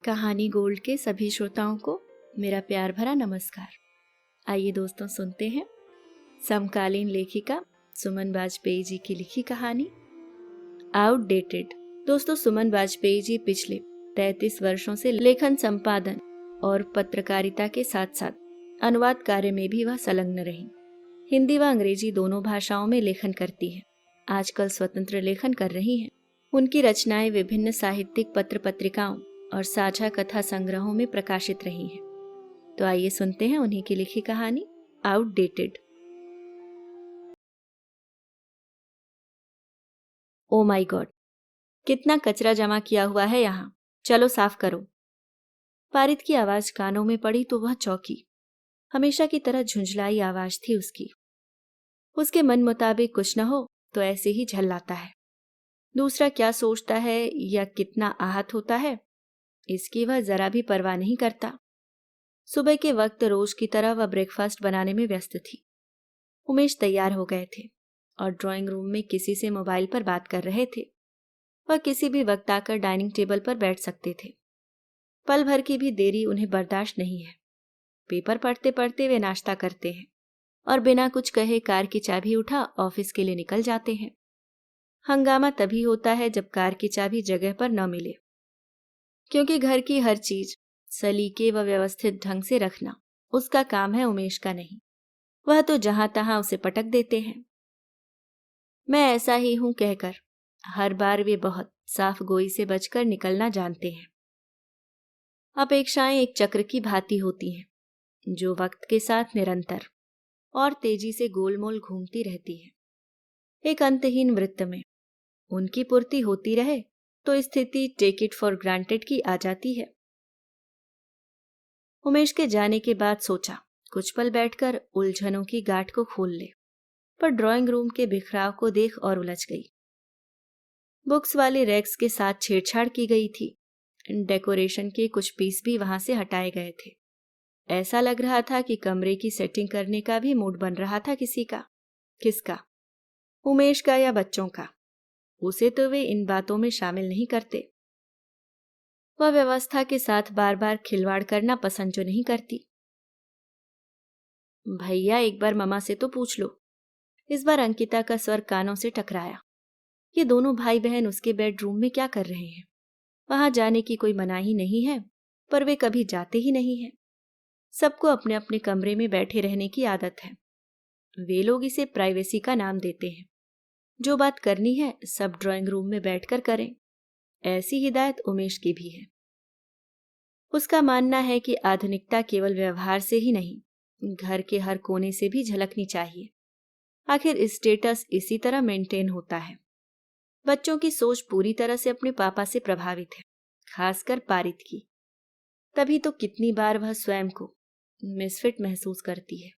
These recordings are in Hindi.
कहानी गोल्ड के सभी श्रोताओं को मेरा प्यार भरा नमस्कार। आइए दोस्तों सुनते हैं समकालीन लेखिका सुमन वाजपेयी जी की लिखी कहानी आउटडेटेड। दोस्तों, सुमन वाजपेयी जी पिछले 33 वर्षों से लेखन, संपादन और पत्रकारिता के साथ साथ अनुवाद कार्य में भी वह संलग्न रही। हिंदी व अंग्रेजी दोनों भाषाओं में लेखन करती हैं। आजकल स्वतंत्र लेखन कर रही हैं। उनकी रचनाएं विभिन्न साहित्यिक पत्र पत्रिकाओं और साझा कथा संग्रहों में प्रकाशित रही हैं। तो आइए सुनते हैं उन्हीं की लिखी कहानी आउटडेटेड। ओ माय गॉड, कितना कचरा जमा किया हुआ है यहाँ, चलो साफ करो। पारित की आवाज कानों में पड़ी तो वह चौंकी। हमेशा की तरह झुंझलाई आवाज थी उसकी। उसके मन मुताबिक कुछ न हो तो ऐसे ही झल्लाता है। दूसरा क्या सोचता है या कितना आहत होता है, इसकी वह जरा भी परवाह नहीं करता। सुबह के वक्त रोज की तरह वह ब्रेकफास्ट बनाने में व्यस्त थी। उमेश तैयार हो गए थे और ड्राइंग रूम में किसी से मोबाइल पर बात कर रहे थे। वह किसी भी वक्त आकर डाइनिंग टेबल पर बैठ सकते थे। पल भर की भी देरी उन्हें बर्दाश्त नहीं है। पेपर पढ़ते पढ़ते वे नाश्ता करते हैं और बिना कुछ कहे कार की चाबी उठा ऑफिस के लिए निकल जाते हैं। हंगामा तभी होता है जब कार की चाबी जगह पर न मिले, क्योंकि घर की हर चीज सलीके व व्यवस्थित ढंग से रखना उसका काम है, उमेश का नहीं। वह तो जहां तहां उसे पटक देते हैं। मैं ऐसा ही हूं कहकर हर बार वे बहुत साफ गोई से बचकर निकलना जानते हैं। अपेक्षाएं एक चक्र की भांति होती हैं, जो वक्त के साथ निरंतर और तेजी से गोलमोल घूमती रहती है। एक अंतहीन वृत्त में उनकी पूर्ति होती रहे तो स्थिति टेक इट फॉर ग्रांटेड की आ जाती है। उमेश के जाने के बाद सोचा कुछ पल बैठकर उलझनों की गांठ को खोल ले, पर ड्राइंग रूम के बिखराव को देख और उलझ गई। बुक्स वाले रैक्स के साथ छेड़छाड़ की गई थी। डेकोरेशन के कुछ पीस भी वहां से हटाए गए थे। ऐसा लग रहा था कि कमरे की सेटिंग करने का भी मूड बन रहा था किसी का। किसका? उमेश का या बच्चों का? उसे तो वे इन बातों में शामिल नहीं करते। वह व्यवस्था के साथ बार बार खिलवाड़ करना पसंद जो नहीं करती। भैया, एक बार ममा से तो पूछ लो। इस बार अंकिता का स्वर कानों से टकराया। ये दोनों भाई बहन उसके बेडरूम में क्या कर रहे हैं? वहां जाने की कोई मनाही नहीं है, पर वे कभी जाते ही नहीं हैं। सबको अपने अपने कमरे में बैठे रहने की आदत है। वे लोग इसे प्राइवेसी का नाम देते हैं। जो बात करनी है सब ड्राइंग रूम में बैठकर करें। ऐसी हिदायत उमेश की भी है। उसका मानना है कि आधुनिकता केवल व्यवहार से ही नहीं, घर के हर कोने से भी झलकनी चाहिए। आखिर स्टेटस इसी तरह मेंटेन होता है। बच्चों की सोच पूरी तरह से अपने पापा से प्रभावित है, खासकर पारित की। तभी तो कितनी बार वह स्वयं को मिसफिट महसूस करती है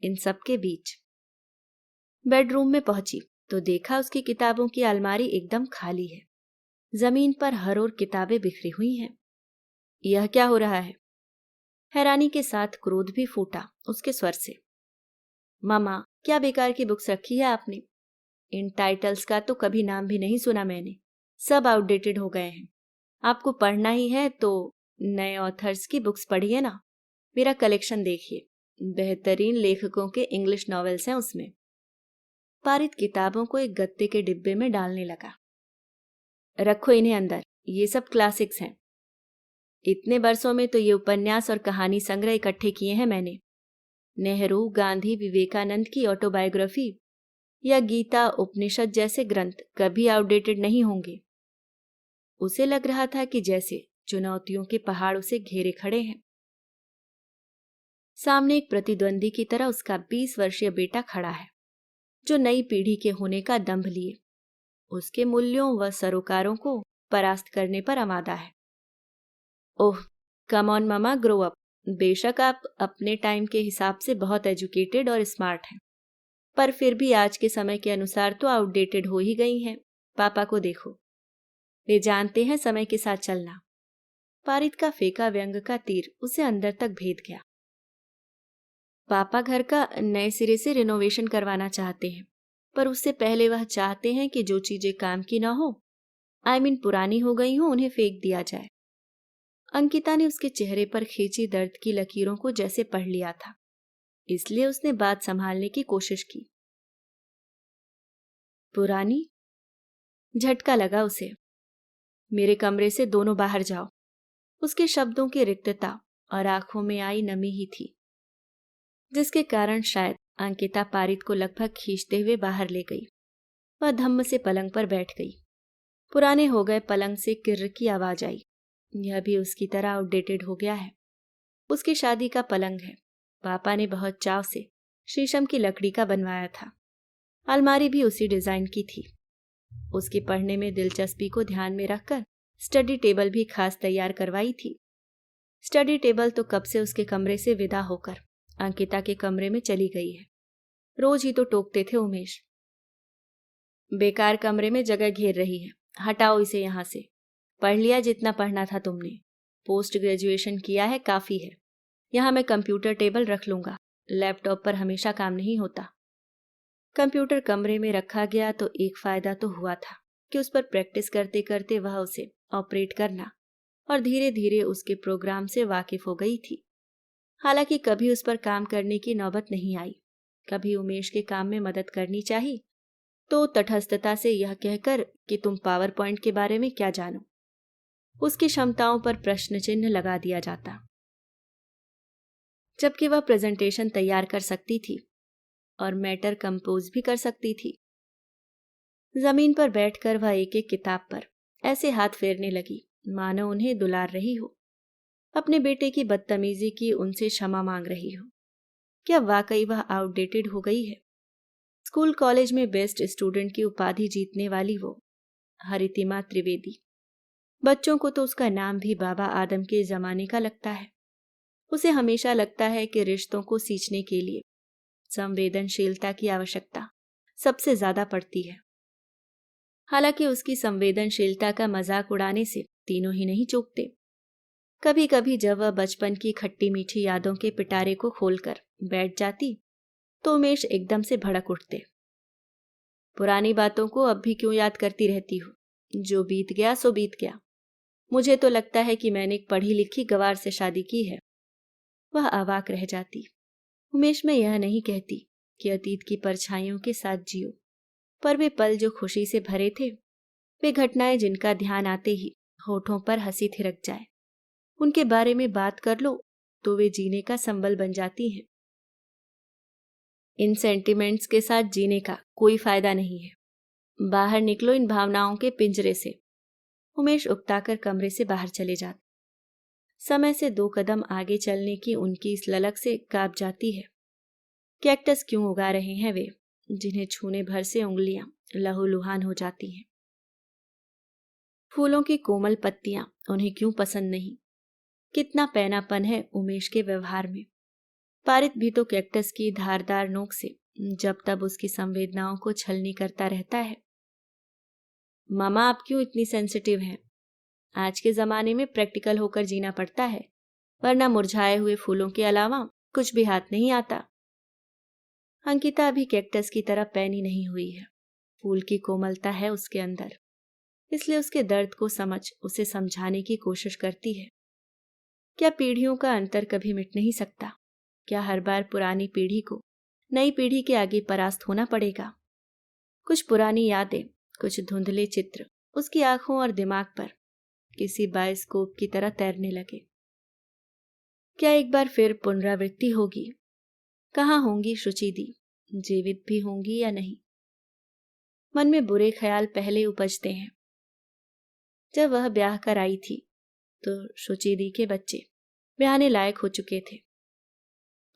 इन सब के बीच। बेडरूम में पहुंची तो देखा उसकी किताबों की अलमारी एकदम खाली है। जमीन पर हर ओर किताबें बिखरी हुई हैं। यह क्या हो रहा है? हैरानी के साथ क्रोध भी फूटा उसके स्वर से। मामा, क्या बेकार की बुक्स रखी है आपने? इन टाइटल्स का तो कभी नाम भी नहीं सुना मैंने। सब आउटडेटेड हो गए हैं। आपको पढ़ना ही है तो नए ऑथर्स की बुक्स पढ़िए ना। मेरा कलेक्शन देखिए, बेहतरीन लेखकों के इंग्लिश नॉवेल्स हैं उसमें। पारित किताबों को एक गत्ते के डिब्बे में डालने लगा। रखो इन्हें अंदर, ये सब क्लासिक्स हैं। इतने बरसों में तो ये उपन्यास और कहानी संग्रह इकट्ठे किए हैं मैंने। नेहरू, गांधी, विवेकानंद की ऑटोबायोग्राफी या गीता उपनिषद जैसे ग्रंथ कभी आउटडेटेड नहीं होंगे। उसे लग रहा था कि जैसे चुनौतियों के पहाड़ उसे घेरे खड़े हैं। सामने एक प्रतिद्वंदी की तरह उसका 20 वर्षीय बेटा खड़ा है, जो नई पीढ़ी के होने का दंभ लिए उसके मूल्यों व सरोकारों को परास्त करने पर आमादा है। ओह, कम ऑन मामा, ग्रो अप। बेशक आप अपने टाइम के हिसाब से बहुत एजुकेटेड और स्मार्ट हैं, पर फिर भी आज के समय के अनुसार तो आउटडेटेड हो ही गई हैं। पापा को देखो, वे जानते हैं समय के साथ चलना। पारित का फेंका व्यंग का तीर उसे अंदर तक भेद गया। पापा घर का नए सिरे से रिनोवेशन करवाना चाहते हैं, पर उससे पहले वह चाहते हैं कि जो चीजें काम की ना हो, पुरानी हो गई हो, उन्हें फेंक दिया जाए। अंकिता ने उसके चेहरे पर खींची दर्द की लकीरों को जैसे पढ़ लिया था, इसलिए उसने बात संभालने की कोशिश की। पुरानी? झटका लगा उसे। मेरे कमरे से दोनों बाहर जाओ। उसके शब्दों की रिक्तता और आंखों में आई नमी ही थी, जिसके कारण शायद अंकिता पारित को लगभग खींचते हुए बाहर ले गई। वह धम्म से पलंग पर बैठ गई। पुराने हो गए पलंग से किर्र की आवाज आई। यह भी उसकी तरह आउटडेटेड हो गया है। उसकी शादी का पलंग है। पापा ने बहुत चाव से शीशम की लकड़ी का बनवाया था। अलमारी भी उसी डिजाइन की थी। उसकी पढ़ने में दिलचस्पी को ध्यान में रखकर स्टडी टेबल भी खास तैयार करवाई थी। स्टडी टेबल तो कब से उसके कमरे से विदा होकर अंकिता के कमरे में चली गई है। रोज ही तो टोकते थे उमेश, बेकार कमरे में जगह घेर रही है, हटाओ इसे यहां से। पढ़ लिया जितना पढ़ना था तुमने, पोस्ट ग्रेजुएशन किया है, काफी है। यहां मैं कंप्यूटर टेबल रख लूंगा, लैपटॉप पर हमेशा काम नहीं होता। कंप्यूटर कमरे में रखा गया तो एक फायदा तो हुआ था कि उस पर प्रैक्टिस करते करते वह उसे ऑपरेट करना और धीरे धीरे उसके प्रोग्राम से वाकिफ हो गई थी। हालांकि कभी उस पर काम करने की नौबत नहीं आई। कभी उमेश के काम में मदद करनी चाहिए तो तटस्थता से यह कहकर कि तुम पावर पॉइंट के बारे में क्या जानो, उसकी क्षमताओं पर प्रश्न चिन्ह लगा दिया जाता। जबकि वह प्रेजेंटेशन तैयार कर सकती थी और मैटर कंपोज भी कर सकती थी। जमीन पर बैठकर वह एक एक किताब पर ऐसे हाथ फेरने लगी मानो उन्हें दुलार रही हो, अपने बेटे की बदतमीजी की उनसे क्षमा मांग रही हो। क्या वाकई वह आउटडेटेड हो गई है? स्कूल कॉलेज में बेस्ट स्टूडेंट की उपाधि जीतने वाली वो हरितिमा त्रिवेदी, बच्चों को तो उसका नाम भी बाबा आदम के जमाने का लगता है। उसे हमेशा लगता है कि रिश्तों को सींचने के लिए संवेदनशीलता की आवश्यकता सबसे ज्यादा पड़ती है। हालांकि उसकी संवेदनशीलता का मजाक उड़ाने से तीनों ही नहीं चूकते। कभी कभी जब वह बचपन की खट्टी मीठी यादों के पिटारे को खोलकर बैठ जाती तो उमेश एकदम से भड़क उठते। पुरानी बातों को अब भी क्यों याद करती रहती हो? जो बीत गया सो बीत गया। मुझे तो लगता है कि मैंने एक पढ़ी लिखी गवार से शादी की है। वह अवाक रह जाती। उमेश, मैं यह नहीं कहती कि अतीत की परछाइयों के साथ जियो, पर वे पल जो खुशी से भरे थे, वे घटनाएं जिनका ध्यान आते ही होठों पर हंसी थिरक जाए, उनके बारे में बात कर लो तो वे जीने का संबल बन जाती हैं। इन सेंटिमेंट्स के साथ जीने का कोई फायदा नहीं है। बाहर निकलो इन भावनाओं के पिंजरे से। उमेश उकताकर कमरे से बाहर चले जाते। समय से 2 कदम आगे चलने की उनकी इस ललक से कांप जाती है। कैक्टस क्यों उगा रहे हैं वे, जिन्हें छूने भर से उंगलियां लहूलुहान हो जाती हैं? फूलों की कोमल पत्तियां उन्हें क्यों पसंद नहीं? कितना पैनापन है उमेश के व्यवहार में। पारित भी तो कैक्टस की धारदार नोक से जब तब उसकी संवेदनाओं को छलनी करता रहता है। मामा, आप क्यों इतनी सेंसिटिव हैं? आज के जमाने में प्रैक्टिकल होकर जीना पड़ता है, वरना मुरझाए हुए फूलों के अलावा कुछ भी हाथ नहीं आता। अंकिता अभी कैक्टस की तरह पैनी नहीं हुई है। फूल की कोमलता है उसके अंदर, इसलिए उसके दर्द को समझ उसे समझाने की कोशिश करती है। क्या पीढ़ियों का अंतर कभी मिट नहीं सकता? क्या हर बार पुरानी पीढ़ी को नई पीढ़ी के आगे परास्त होना पड़ेगा? कुछ पुरानी यादें, कुछ धुंधले चित्र उसकी आंखों और दिमाग पर किसी बायोस्कोप की तरह तैरने लगे। क्या एक बार फिर पुनरावृत्ति होगी? कहाँ होंगी शुचि दी, जीवित भी होंगी या नहीं? मन में बुरे ख्याल पहले उपजते हैं। जब वह ब्याह कर आई थी तो शुचि दी के बच्चे ब्याहने लायक हो चुके थे।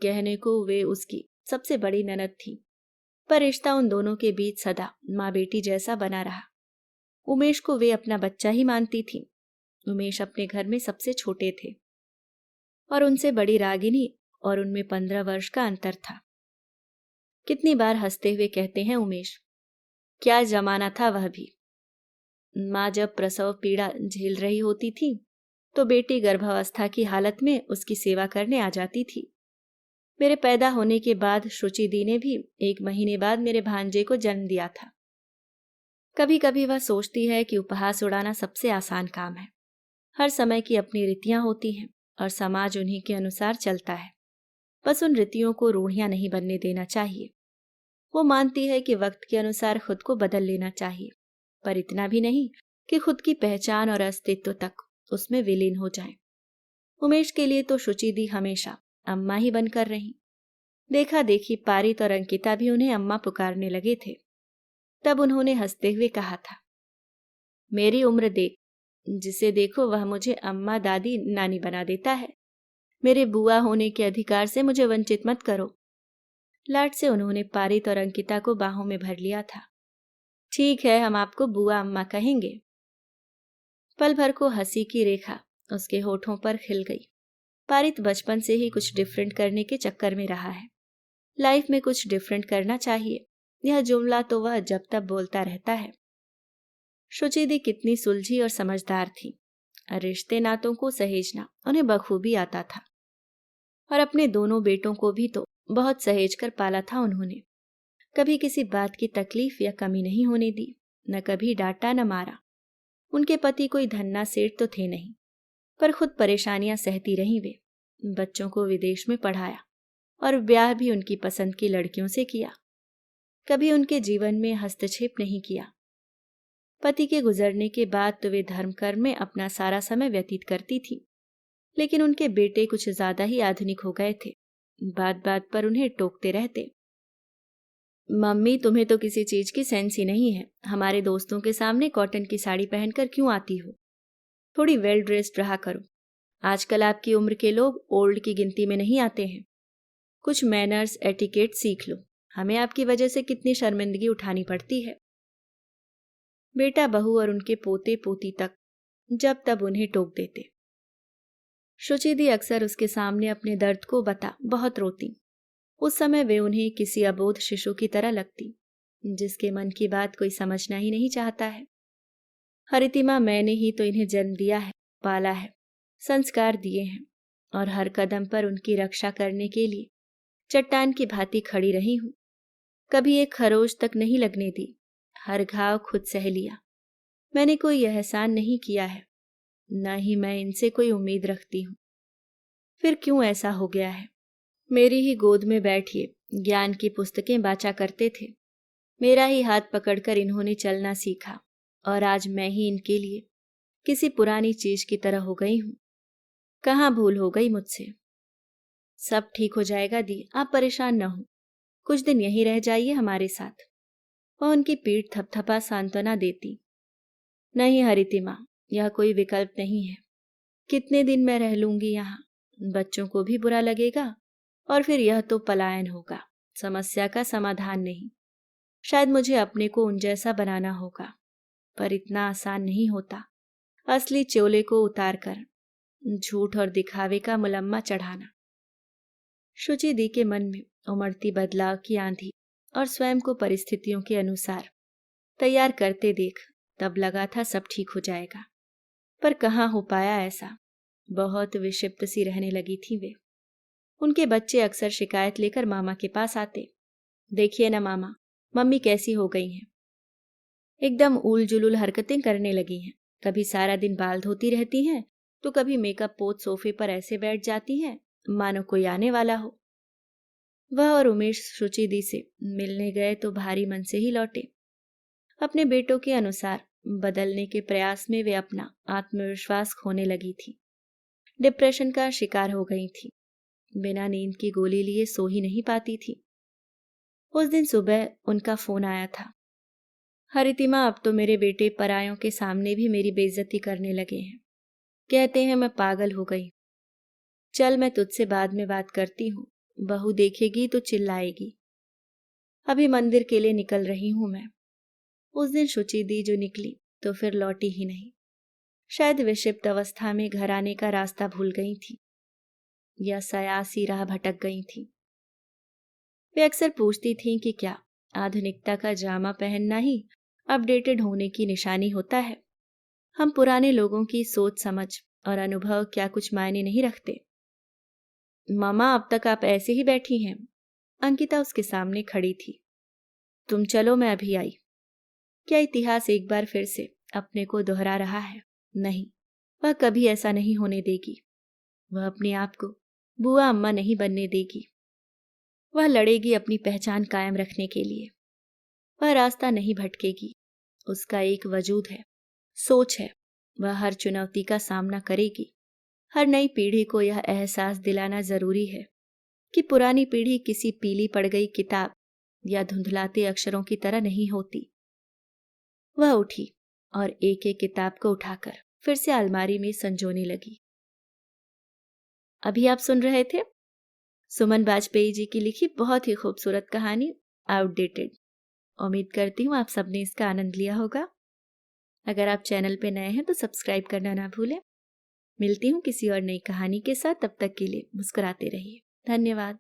कहने को वे उसकी सबसे बड़ी ननद थी, पर रिश्ता उन दोनों के बीच सदा माँ बेटी जैसा बना रहा। उमेश को वे अपना बच्चा ही मानती थी। उमेश अपने घर में सबसे छोटे थे और उनसे बड़ी रागिनी और उनमें 15 वर्ष का अंतर था। कितनी बार हंसते हुए कहते हैं उमेश, क्या जमाना था वह भी। माँ जब प्रसव पीड़ा झेल रही होती थी तो बेटी गर्भावस्था की हालत में उसकी सेवा करने आ जाती थी। मेरे पैदा होने के बाद शुचि दी ने भी 1 महीने बाद मेरे भांजे को जन्म दिया था। कभी कभी वह सोचती है कि उपहास उड़ाना सबसे आसान काम है, हर समय की अपनी रीतियां होती हैं और समाज उन्हीं के अनुसार चलता है। बस उन रीतियों को रूढ़ियां नहीं बनने देना चाहिए। वो मानती है कि वक्त के अनुसार खुद को बदल लेना चाहिए, पर इतना भी नहीं कि खुद की पहचान और अस्तित्व तक उसमें विलीन हो जाए। उमेश के लिए तो शुचि दी हमेशा अम्मा ही बनकर रही। देखा देखी पारित और अंकिता भी उन्हें अम्मा पुकारने लगे थे। तब उन्होंने हंसते हुए कहा था, मेरी उम्र देख, जिसे देखो वह मुझे अम्मा दादी नानी बना देता है। मेरे बुआ होने के अधिकार से मुझे वंचित मत करो। लाड से उन्होंने पारित और अंकिता को बाहों में भर लिया था। ठीक है, हम आपको बुआ अम्मा कहेंगे। पल भर को हंसी की रेखा उसके होठों पर खिल गई। पारित बचपन से ही कुछ डिफरेंट करने के चक्कर में रहा है। लाइफ में कुछ डिफरेंट करना चाहिए, यह जुमला तो वह जब तक बोलता रहता है। शुचिदी कितनी सुलझी और समझदार थी। रिश्ते नातों को सहेजना उन्हें बखूबी आता था, और अपने दोनों बेटों को भी तो बहुत सहेज कर पाला था उन्होंने। कभी किसी बात की तकलीफ या कमी नहीं होने दी, न कभी डांटा न मारा। उनके पति कोई धन्ना सेठ तो थे नहीं, पर खुद परेशानियां सहती रहीं वे। बच्चों को विदेश में पढ़ाया और ब्याह भी उनकी पसंद की लड़कियों से किया। कभी उनके जीवन में हस्तक्षेप नहीं किया। पति के गुजरने के बाद तो वे धर्म कर्म में अपना सारा समय व्यतीत करती थी, लेकिन उनके बेटे कुछ ज्यादा ही आधुनिक हो गए थे। बात बात पर उन्हें टोकते रहते। मम्मी, तुम्हें तो किसी चीज की सेंस ही नहीं है। हमारे दोस्तों के सामने कॉटन की साड़ी पहनकर क्यों आती हो? थोड़ी वेल ड्रेस्ड रहा करो। आजकल आपकी उम्र के लोग ओल्ड की गिनती में नहीं आते हैं। कुछ मैनर्स एटिकेट सीख लो। हमें आपकी वजह से कितनी शर्मिंदगी उठानी पड़ती है। बेटा बहू और उनके पोते पोती तक जब तब उन्हें टोक देते। शुचिदी अक्सर उसके सामने अपने दर्द को बता बहुत रोती। उस समय वे उन्हें किसी अबोध शिशु की तरह लगती, जिसके मन की बात कोई समझना ही नहीं चाहता है। हरितिमा, मैंने ही तो इन्हें जन्म दिया है, पाला है, संस्कार दिए हैं, और हर कदम पर उनकी रक्षा करने के लिए चट्टान की भांति खड़ी रही हूं। कभी एक खरोच तक नहीं लगने दी। हर घाव खुद सह लिया। मैंने कोई एहसान नहीं किया है, न ही मैं इनसे कोई उम्मीद रखती हूं। फिर क्यों ऐसा हो गया है? मेरी ही गोद में बैठिए ज्ञान की पुस्तकें बांचा करते थे। मेरा ही हाथ पकड़कर इन्होंने चलना सीखा, और आज मैं ही इनके लिए किसी पुरानी चीज की तरह हो गई हूं। कहाँ भूल हो गई मुझसे? सब ठीक हो जाएगा दी, आप परेशान न हो। कुछ दिन यहीं रह जाइए हमारे साथ। वह उनकी पीठ थपथपा सांत्वना देती। नहीं हरितिमा, यह कोई विकल्प नहीं है। कितने दिन मैं रह लूंगी यहाँ? बच्चों को भी बुरा लगेगा, और फिर यह तो पलायन होगा, समस्या का समाधान नहीं। शायद मुझे अपने को उन जैसा बनाना होगा, पर इतना आसान नहीं होता। असली चोले को उतार कर झूठ और दिखावे का मुलम्मा चढ़ाना। शुचि दी के मन में उमड़ती बदलाव की आंधी और स्वयं को परिस्थितियों के अनुसार तैयार करते देख तब लगा था सब ठीक हो जाएगा, पर कहाँ हो पाया ऐसा। बहुत विक्षिप्त सी रहने लगी थी वे। उनके बच्चे अक्सर शिकायत लेकर मामा के पास आते। देखिए ना मामा, मम्मी कैसी हो गई हैं। एकदम उल जुलूल हरकतें करने लगी हैं। कभी सारा दिन बाल धोती रहती हैं, तो कभी मेकअप पोत सोफे पर ऐसे बैठ जाती हैं मानो कोई आने वाला हो। वह और उमेश शुचि दी से मिलने गए तो भारी मन से ही लौटे। अपने बेटों के अनुसार बदलने के प्रयास में वे अपना आत्मविश्वास खोने लगी थी। डिप्रेशन का शिकार हो गई थी। बिना नींद की गोली लिए सो ही नहीं पाती थी। उस दिन सुबह उनका फोन आया था। हरितिमा, अब तो मेरे बेटे परायों के सामने भी मेरी बेइज्जती करने लगे हैं। कहते हैं मैं पागल हो गई। चल, मैं तुझसे बाद में बात करती हूँ। बहू देखेगी तो चिल्लाएगी। अभी मंदिर के लिए निकल रही हूं मैं। उस दिन शुचि दी जो निकली तो फिर लौटी ही नहीं। शायद विक्षिप्त अवस्था में घर आने का रास्ता भूल गई थी, या सयासी राह भटक गई थी। वे अक्सर पूछती थीं कि क्या आधुनिकता का जामा पहनना ही अपडेटेड होने की निशानी होता है? हम पुराने लोगों की सोच समझ और अनुभव क्या कुछ मायने नहीं रखते? मामा, अब तक आप ऐसे ही बैठी हैं? अंकिता उसके सामने खड़ी थी। तुम चलो, मैं अभी आई। क्या इतिहास एक बार फिर से अपने को दोहरा रहा है? नहीं, वह कभी ऐसा नहीं होने देगी। वह अपने आप को बुआ अम्मा नहीं बनने देगी। वह लड़ेगी अपनी पहचान कायम रखने के लिए। वह रास्ता नहीं भटकेगी। उसका एक वजूद है, सोच है। वह हर चुनौती का सामना करेगी। हर नई पीढ़ी को यह एहसास दिलाना जरूरी है कि पुरानी पीढ़ी किसी पीली पड़ गई किताब या धुंधलाते अक्षरों की तरह नहीं होती। वह उठी और एक एक किताब को उठाकर फिर से अलमारी में संजोने लगी। अभी आप सुन रहे थे सुमन बाजपेयी जी की लिखी बहुत ही खूबसूरत कहानी आउटडेटेड। उम्मीद करती हूँ आप सबने इसका आनंद लिया होगा। अगर आप चैनल पे नए हैं तो सब्सक्राइब करना ना भूलें। मिलती हूँ किसी और नई कहानी के साथ, तब तक के लिए मुस्कुराते रहिए। धन्यवाद।